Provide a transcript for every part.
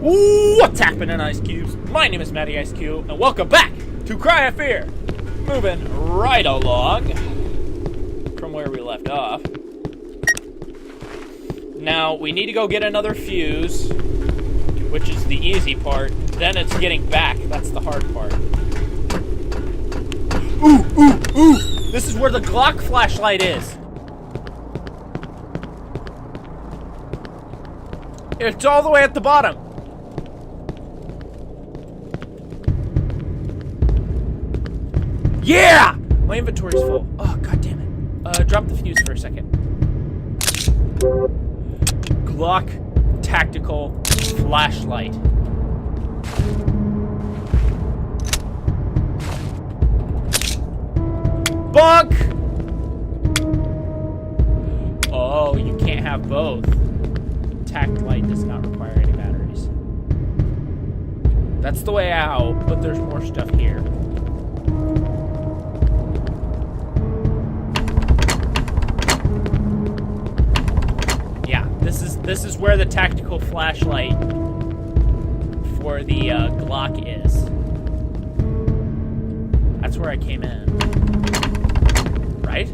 What's happening, Ice Cubes? My name is Matty Ice Cube, and welcome back to Cry of Fear. Moving right along from where we left off. Now, we need to go get another fuse, which is the easy part. Then it's getting back. That's the hard part. Ooh! This is where the Glock flashlight is. It's all the way at the bottom. Yeah! My inventory's full. Oh, god damn it. Drop the fuse for a second. Glock tactical flashlight. Bunk! Oh, you can't have both. Tact light does not require any batteries. That's the way out, but there's more stuff here. Yeah, this is where the tactical flashlight for the Glock is. That's where I came in. Right?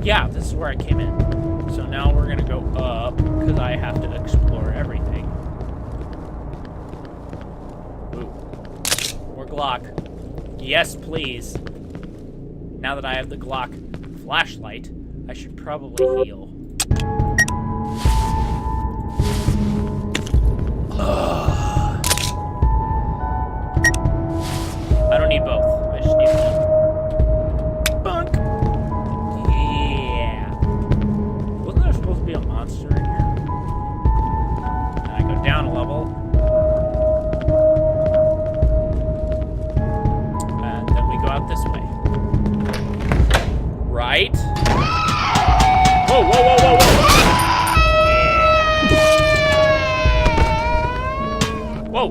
Yeah, this is where I came in. So now we're gonna go up, because I have to explore everything. Ooh. More Glock. Yes, please. Now that I have the Glock flashlight, I should probably heal. I don't need both. I just need one. Bunk! Yeah. Wasn't there supposed to be a monster in here? And I go down a level. And then we go out this way. Right? Whoa, whoa, whoa, whoa, whoa! Yeah. Whoa!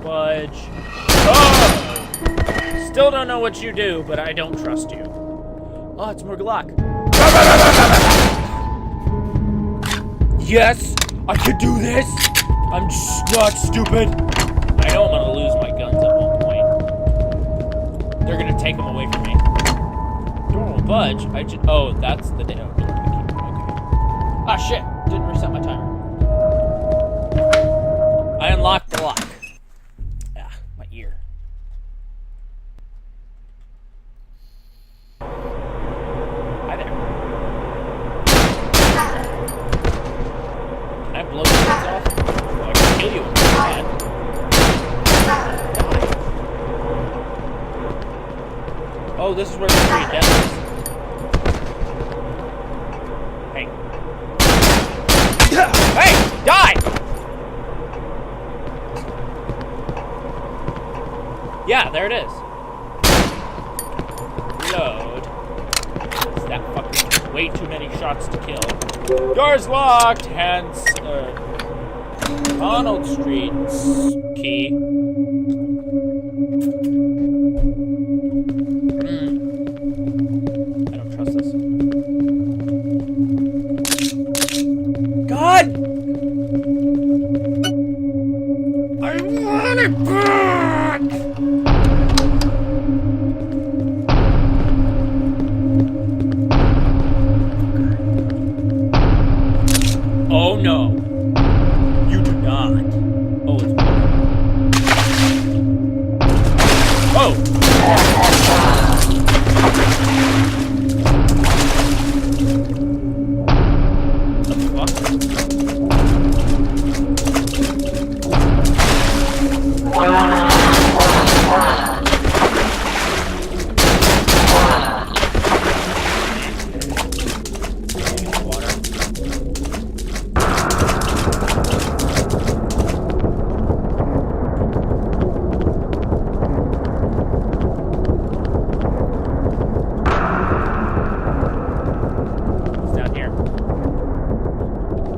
Budge. Oh! Still don't know what you do, but I don't trust you. Oh, it's more Glock. Yes, I could do this. I'm just not stupid. I know I'm gonna lose my guns at one point. They're gonna take them away from me. Don't budge. Oh, that's the door. Okay. Ah, shit. Didn't reset my timer. I unlocked the lock. Ah, my ear. Hi there. Can I blow your heads off? Oh, I can kill you with that. Oh, this is where the tree death is. Hey. Hey! Die! Yeah, there it is. Reload. That fucking way too many shots to kill. Door's locked, hence, Donald Street's key. I don't trust this. God! I want it back! Oh no. You do not. Oh, it's broken. Oh! What the fuck?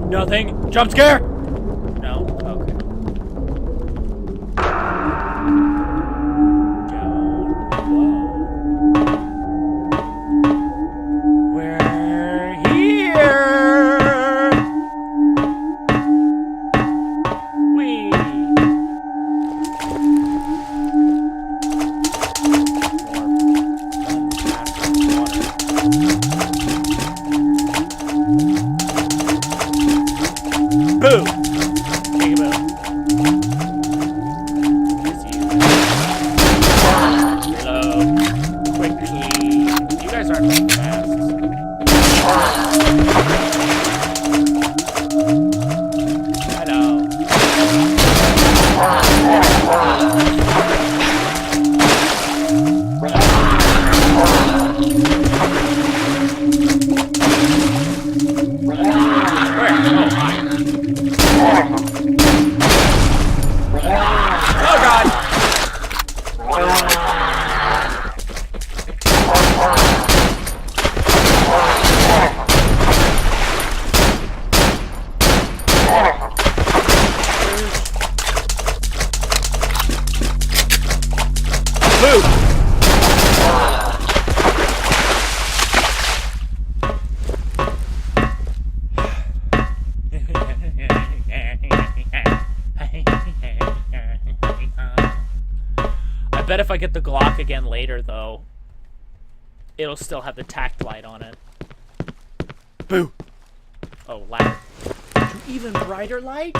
Nothing. Jump scare? No? Okay. Boo! Peekaboo. Hello. Quickly. You guys aren't that fast. Hello. I bet if I get the Glock again later, though, it'll still have the tact light on it. Boo! Oh, ladder. To even brighter light?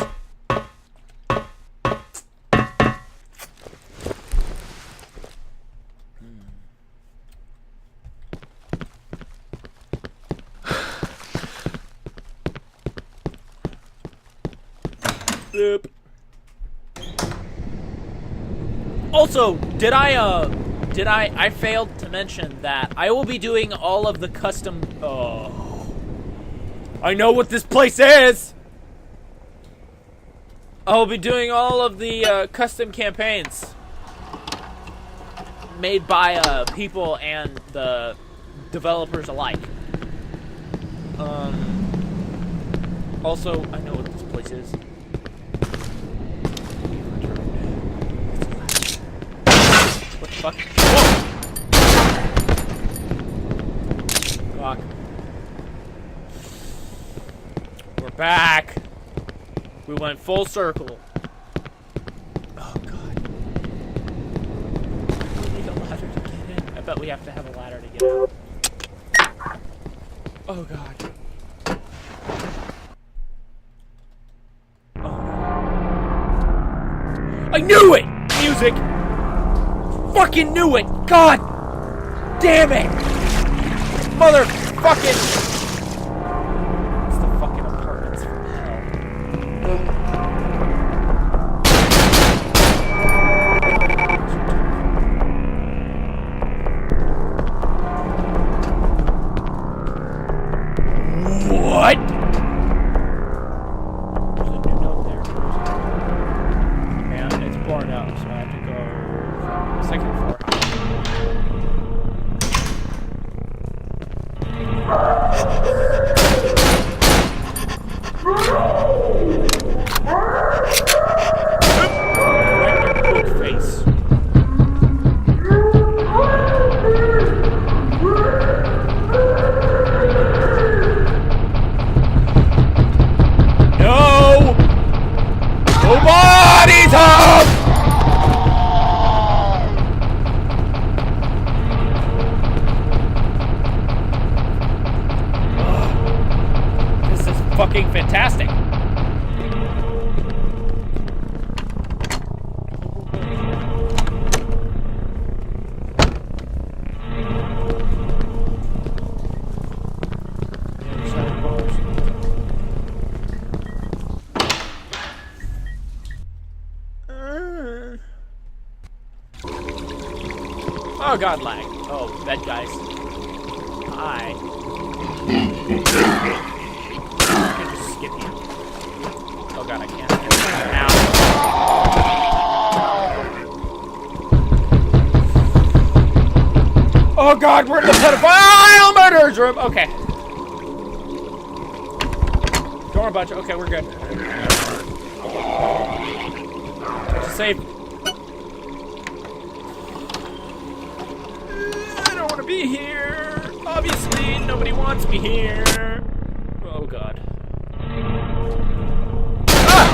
Boop. Also, I failed to mention that I will be doing all of the custom, I know what this place is! I'll be doing all of the, custom campaigns made by, people and the developers alike. Also, I know what this place is. What the fuck? Whoa! Fuck. We're back. We went full circle. Oh god. We need a ladder to get in. I bet we have to have a ladder to get out. Oh god. Oh no. I knew it! Music! Fucking knew it! God damn it! Motherfucking... It's the fucking apartments from hell. What? There's a new note there. Man, it's blown up, so I have to go from the second floor. Face. No! Nobody's home! This is fucking fantastic. Oh god, lag. Oh, bed guys. Hi. I can just skip you. Oh god, I can't. Ow. Oh god, we're in the pedophile murderer's room! Okay. Don't worry about you. Okay, we're good. Safe. Be here. Obviously, nobody wants me here. Oh god. Ah!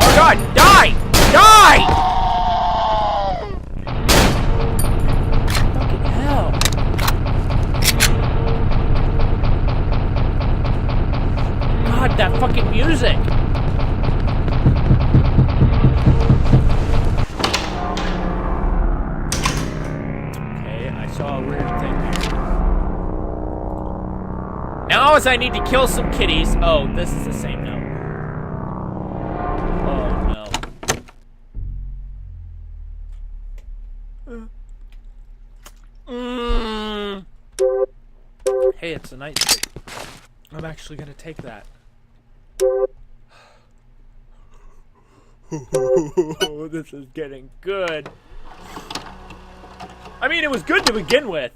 Oh god, die! Die! Fucking hell. fucking music. Okay, I saw a weird thing here. Now as I need to kill some kitties. Oh, this is the same note. Oh no. Hey, it's a nightstick. I'm actually gonna take that. This is getting good. I mean, it was good to begin with.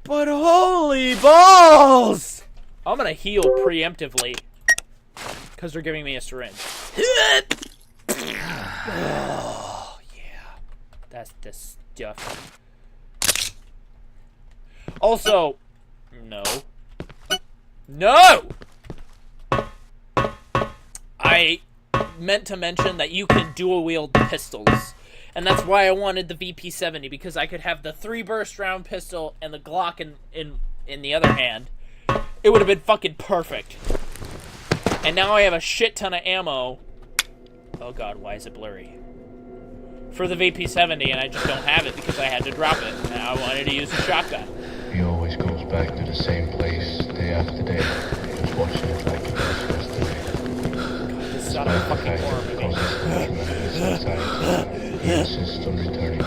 But holy balls! I'm gonna heal preemptively. Because they're giving me a syringe. Oh, yeah. That's the stuff. Also, no. No! I meant to mention that you can dual wield pistols. And that's why I wanted the VP-70, because I could have the 3-burst round pistol and the Glock in the other hand. It would have been fucking perfect. And now I have a shit ton of ammo. Oh god, why is it blurry? For the VP-70, and I just don't have it because I had to drop it. And I wanted to use a shotgun. He always goes back to the same place, day after day. Just watching it like it was yesterday. God, this is not a fucking horror movie. He insists on returning.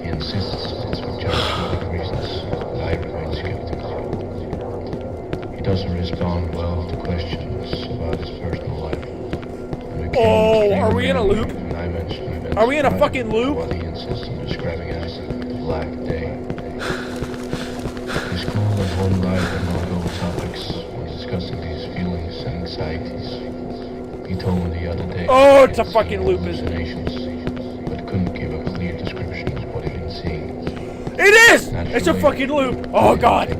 He insists it's for charismatic reasons. I remain skeptical. He doesn't respond well to questions about his personal life. Oh, are we in a loop? Are we in a fucking loop? What he insists on describing as Black Day. His call has one live among all topics when discussing these feelings and anxieties. He told me the other day. Oh, it's a fucking loop, isn't it? But couldn't give a clear description of what he'd been seeing. It is! It's a fucking loop! Oh god!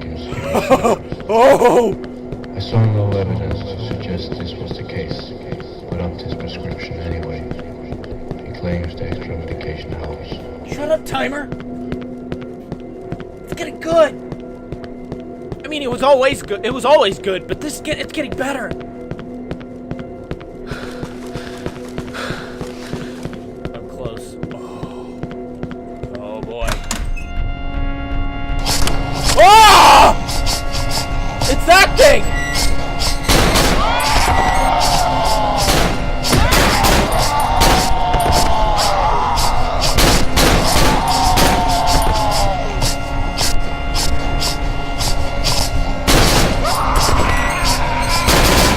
Oh! I saw no evidence to suggest this was the case, but upped his prescription anyway. He claims the extra medication helps. Shut up, timer! It's getting good! I mean, it was always good. It was always good, but it's getting better. I'm close. Oh boy. Oh! It's that thing!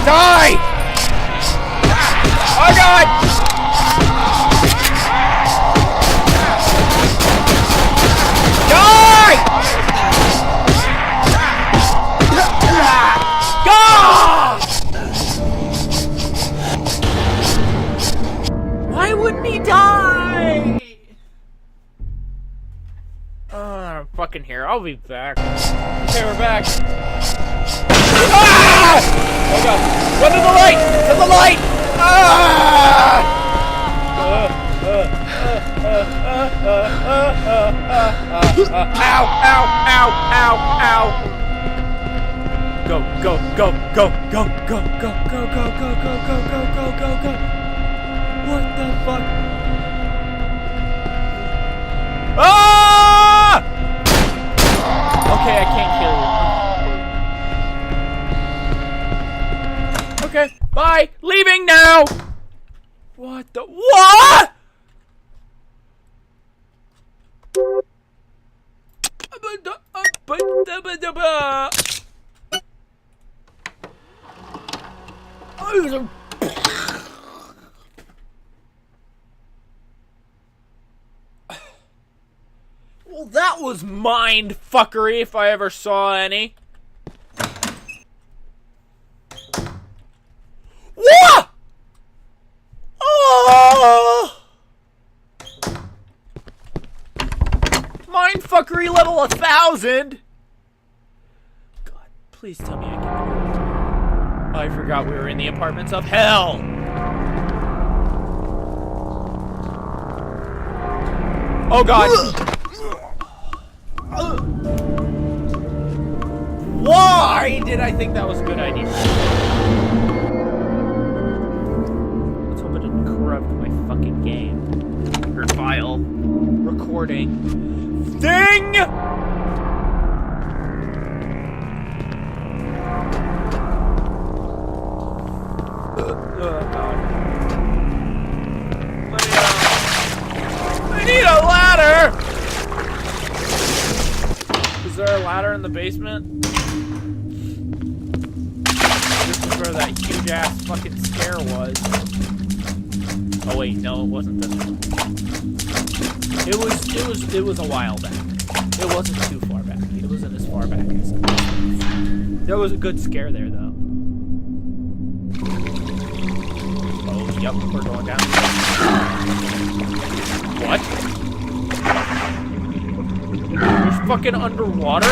Die! Oh god! Die! God! Why wouldn't he die? I'm fucking here. I'll be back. Okay, we're back. Ah! Oh god. Run to the light! To the light! Ah! Ow! Ow! Ow! Ow! Ow! Go! Go! Go! Go! Go! Go! Go! Go! Go! Go! Go! Go! Go! Go! Go! Go! What the fuck? Ah! Okay, I can't kill you. Okay, bye! Leaving now! What the— what?! Well, that was mind fuckery if I ever saw any. What? Oh! Mindfuckery level 1000. God, please tell me I can. I forgot we were in the apartments of hell. Oh god. Why did I think that was a good idea? recording thing. I need a ladder! Is there a ladder in the basement? This is where that huge ass fucking scare was. Oh wait, no, it wasn't this one. It was a while back. It wasn't too far back. It wasn't as far back as there was a good scare there though. Oh, yep, we're going down. What? There's fucking underwater?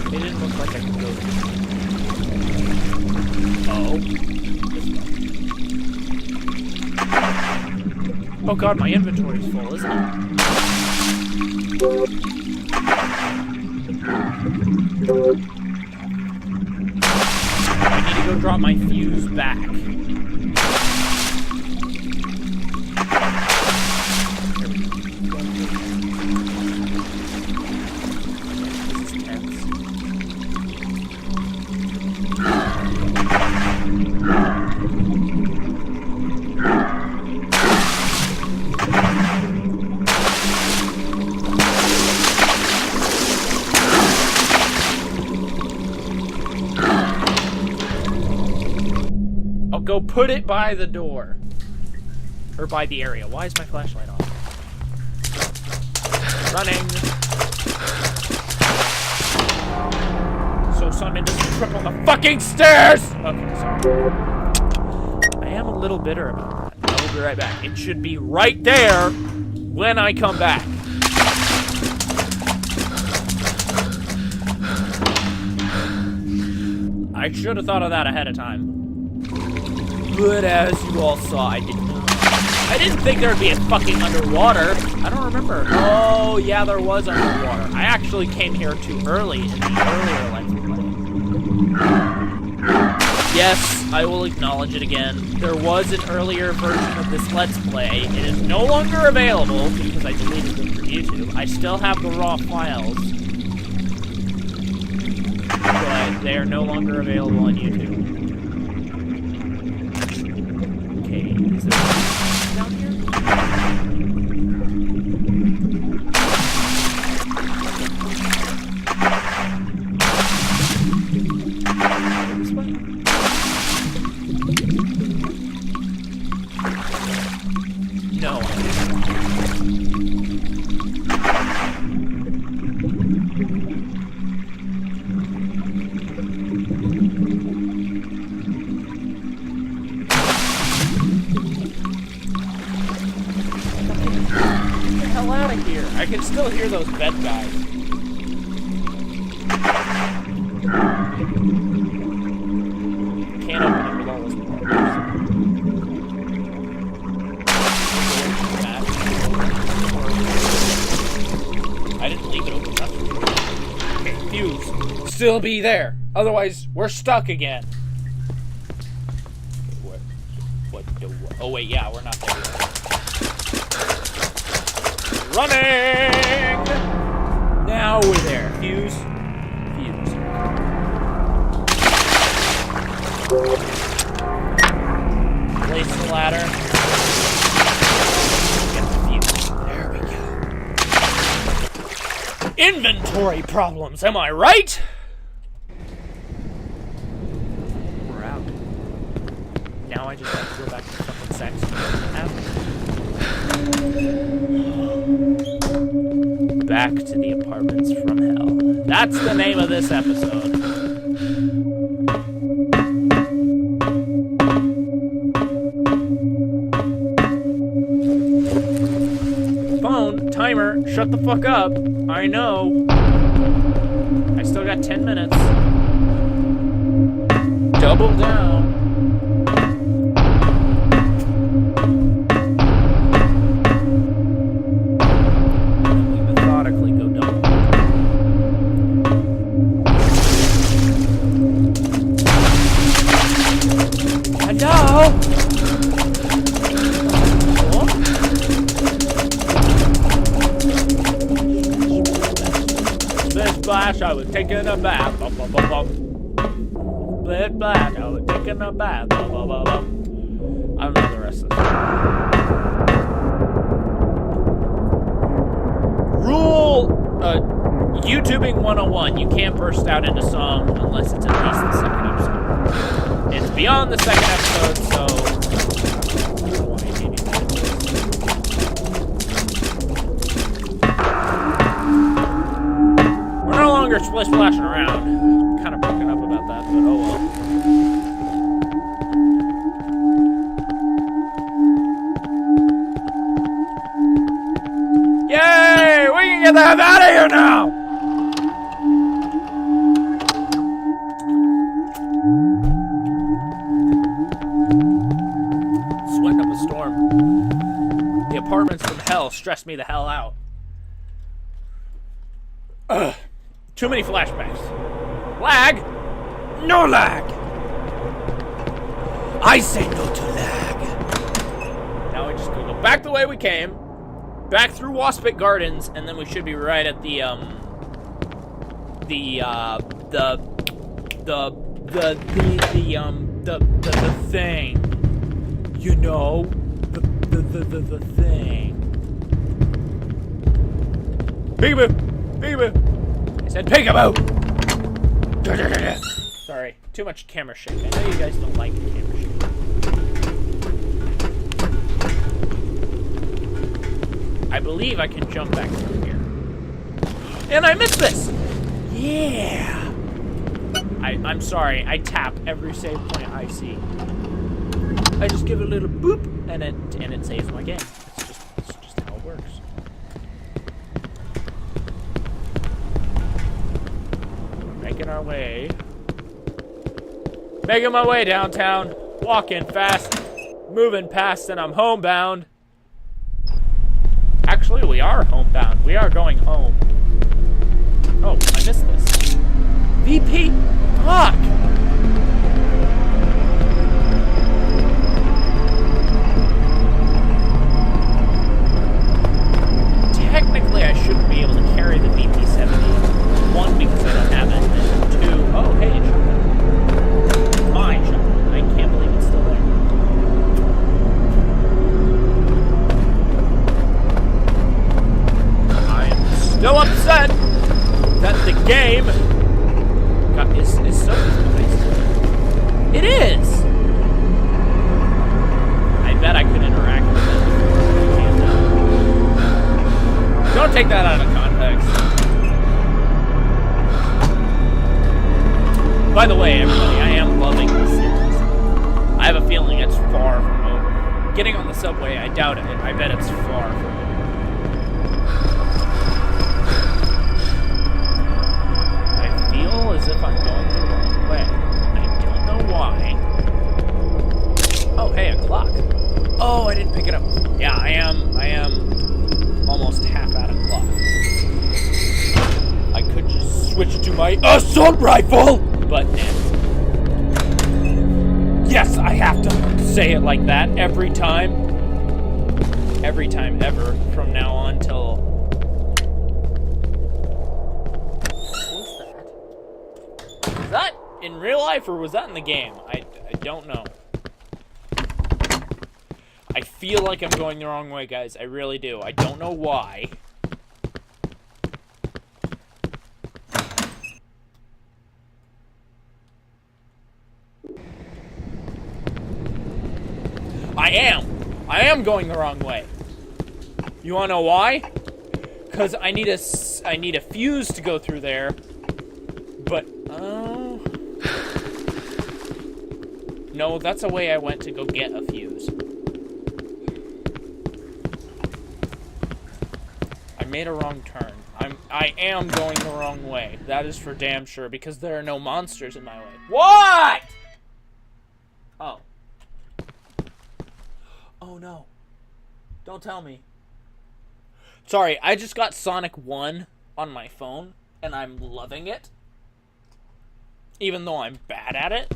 It didn't look like I could go there. Oh. Oh god, my inventory's full, isn't it? I need to go drop my fuse back. This is tense. Go put it by the door. Or by the area. Why is my flashlight on? Running. So Simon doesn't trip on the fucking stairs! Okay, sorry. I am a little bitter about that. I will be right back. It should be right there when I come back. I should have thought of that ahead of time. But as you all saw, I didn't know. I didn't think there would be a fucking underwater. I don't remember. Oh, yeah, there was underwater. I actually came here too early in the earlier Let's Play. Yes, I will acknowledge it again. There was an earlier version of this Let's Play. It is no longer available because I deleted them from YouTube. I still have the raw files. But they are no longer available on YouTube. Is there down here? This way? No. Out of here. I can still hear those bed guys. Can't open it with all those parts. I didn't leave it open. That's okay, fuse. Still be there. Otherwise, we're stuck again. What? Oh wait, yeah, we're not there yet. Running! Now we're there. Fuse. Fuse. Place the ladder. Get the fuse. There we go. Inventory problems, am I right? We're out. Now I just have to go back to the fucking sex. Back to the apartments from hell. That's the name of this episode. Phone, timer, shut the fuck up. I know. I still got 10 minutes. Double down. Methodically go double. taking a bath. Bum, bum, bum, bum. Blah, blah, now we're taking a bath. Bum, bum, bum, bum. I don't know the rest of the song. Rule, YouTubing 101, you can't burst out into song unless it's at least the second episode. It's beyond the second episode, so... I don't know why I gave you that. We're no longer splashing around. Kind of broken up about that, but oh well. Yay! We can get the heck out of here now! Sweating up a storm. The apartments from hell stress me the hell out. Ugh. Too many flashbacks. Lag? No lag! I say no to lag. Now we just go back the way we came. Back through Waspit Gardens, and then we should be right at the thing. You know, the thing. Peekaboo! Peekaboo! I said peekaboo! Sorry, too much camera shake. I know you guys don't like the camera shake. I believe I can jump back through here. And I missed this! Yeah! I'm sorry, I tap every save point I see. I just give it a little boop, and it saves my game. It's just how it works. Making our way. Making my way downtown. Walking fast. Moving past, and I'm homebound. Actually, we are homebound. We are going home. Oh, I missed this. VP? Fuck! Technically, I shouldn't be able to carry the VP-70. One, because I don't have it. And two, oh, hey, it's shotgun. My shotgun. I can't believe it's still there. I am still upset that the game is so nice. It is! I bet I could interact with it. Don't take that out of context. By the way, everybody, I am loving this series. I have a feeling it's far from over. Getting on the subway, I doubt it. I bet it's far from over. I feel as if I'm going the wrong way. I don't know why. Oh, hey, a clock. Oh, I didn't pick it up. Yeah, I am almost half out of clock. I could just switch to my assault rifle, but yes, I have to say it like that every time ever from now on till. What's that? Was that in real life or was that in the game? I don't know. I feel like I'm going the wrong way, guys. I really do. I don't know why. I am going the wrong way. You wanna know why? Because I need a fuse to go through there. But, no, that's a way I went to go get a fuse. I made a wrong turn. I am going the wrong way. That is for damn sure, because there are no monsters in my way. What? Oh. Oh no. Don't tell me. Sorry, I just got Sonic 1 on my phone, and I'm loving it. Even though I'm bad at it.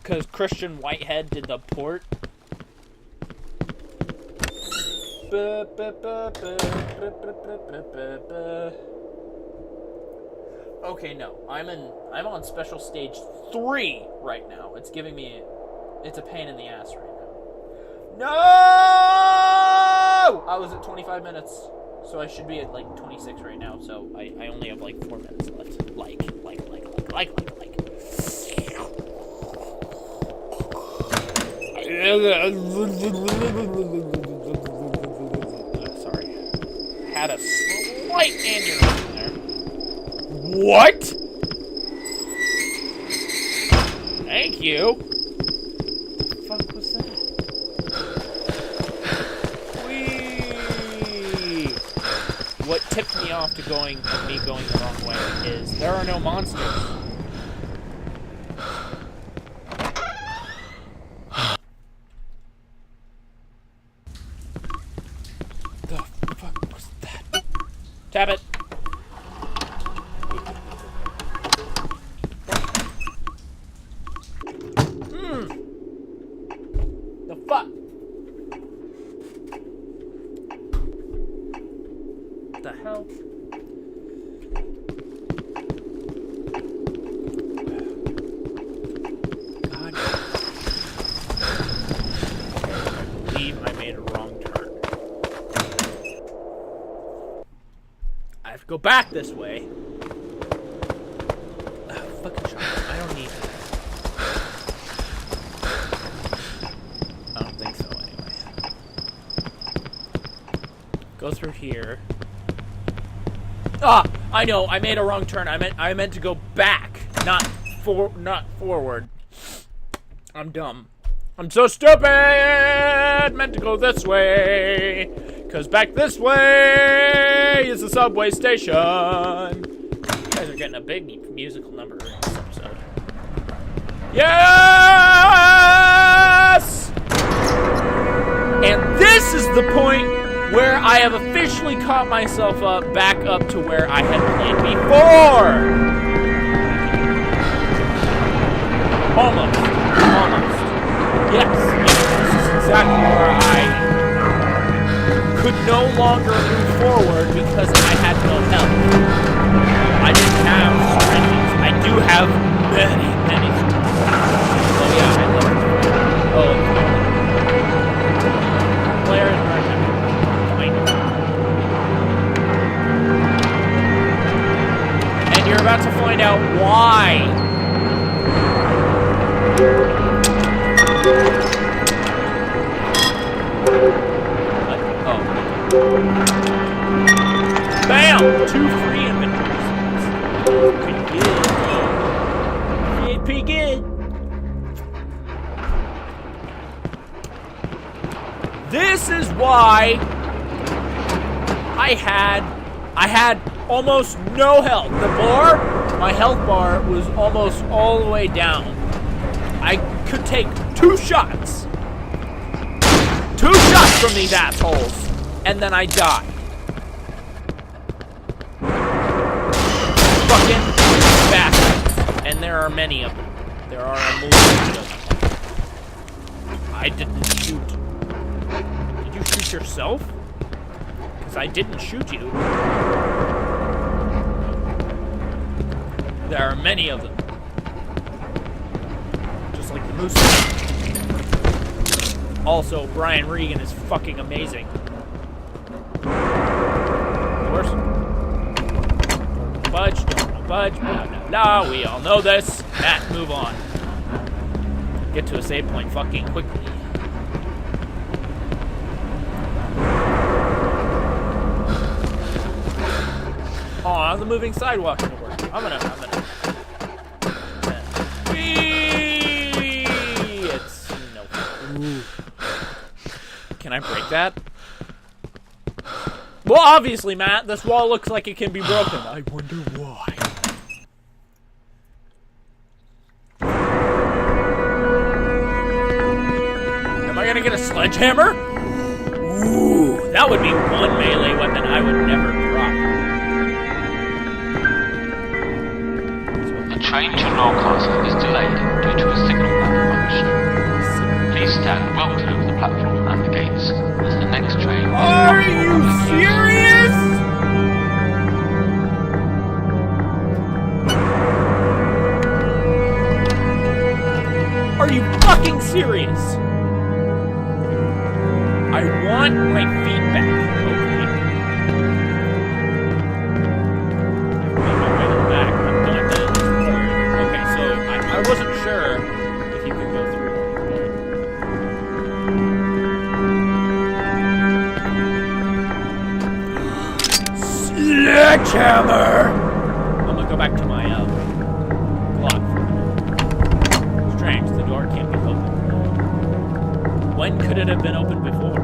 Because Christian Whitehead did the port. Okay, no. I'm on special stage 3 right now. It's giving me it's a pain in the ass right now. No! I was at 25 minutes. So I should be at like 26 right now. So I only have like 4 minutes left. Like. Sorry. Had a slight aneurysm there. What? Thank you. What the fuck was that? Whee! What tipped me off to me going the wrong way is there are no monsters. The fuck was that? Tap it. The fuck? What the hell? God. I believe I made a wrong turn. I have to go back this way. Fucking shotgun. I don't need it. I don't think so, anyway. Go through here. Ah! I know, I made a wrong turn. I meant to go back, not forward. I'm dumb. I'm so stupid! Meant to go this way. 'Cause back this way is the subway station. You guys are getting a big musical number in this episode. Yes! And this is the point where I have officially caught myself back up to where I had played before. Almost. Yes, this is exactly where I could no longer move forward because I had no help. I didn't have syringes. I do have many syringes. Oh yeah, I love it. Oh, Claire is right now. And you're about to find out why. What? Oh. Bam! 2 free inventories. Pretty good. Pretty good. This is why I had almost no health. My health bar was almost all the way down. I could take 2 shots. 2 shots from these assholes, and then I die. Fucking bastards. And there are many of them. There are a multitude of them. I didn't shoot. Did you shoot yourself? Because I didn't shoot you. There are many of them. Just like the moose. Also, Brian Regan is fucking amazing. Of course. Budge, don't budge, blah, blah, blah. We all know this. Matt, move on. Get to a save point fucking quickly. Aw, the moving sidewalk gonna work. I'm gonna. It's no. Ooh. Can I break that? Well, obviously, Matt, this wall looks like it can be broken. I wonder why. Am I gonna get a sledgehammer? Ooh, that would be one melee weapon I would never drop. The train to Norcastle is delayed due to a signal malfunction. Please stand well clear of the platform and the gates as the next train is want my feedback. Okay. I made my way to the back. I'm going to this door. Okay, so I wasn't sure if you could go through. Sledgehammer! I'm gonna go back to my clock. Strange, the door can't be opened. When could it have been opened before?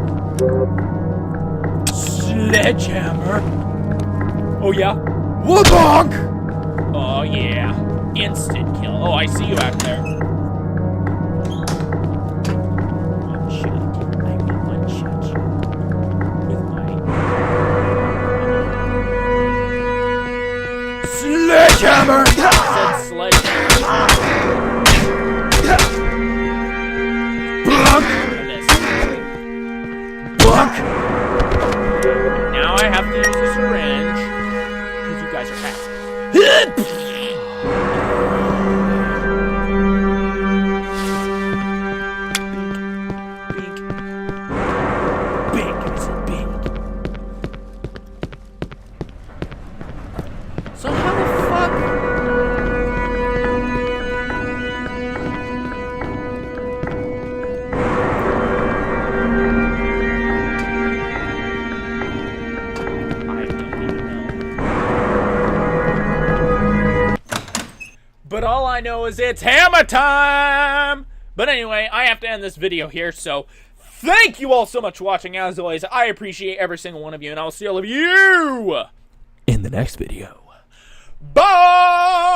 Sledgehammer! Oh yeah? Wabonk! Oh yeah. Instant kill. Oh, I see you out there. One shot. I will one shot you. With my... Sledgehammer! I said sledgehammer. Blunk! I missed. Blunk! Now I have to use a syringe. Because you guys are fast. Big. I said big. So how the fuck... I don't even know. But all I know is it's hammer time! But anyway, I have to end this video here, so thank you all so much for watching. As always, I appreciate every single one of you, and I'll see all of you in the next video. Bye!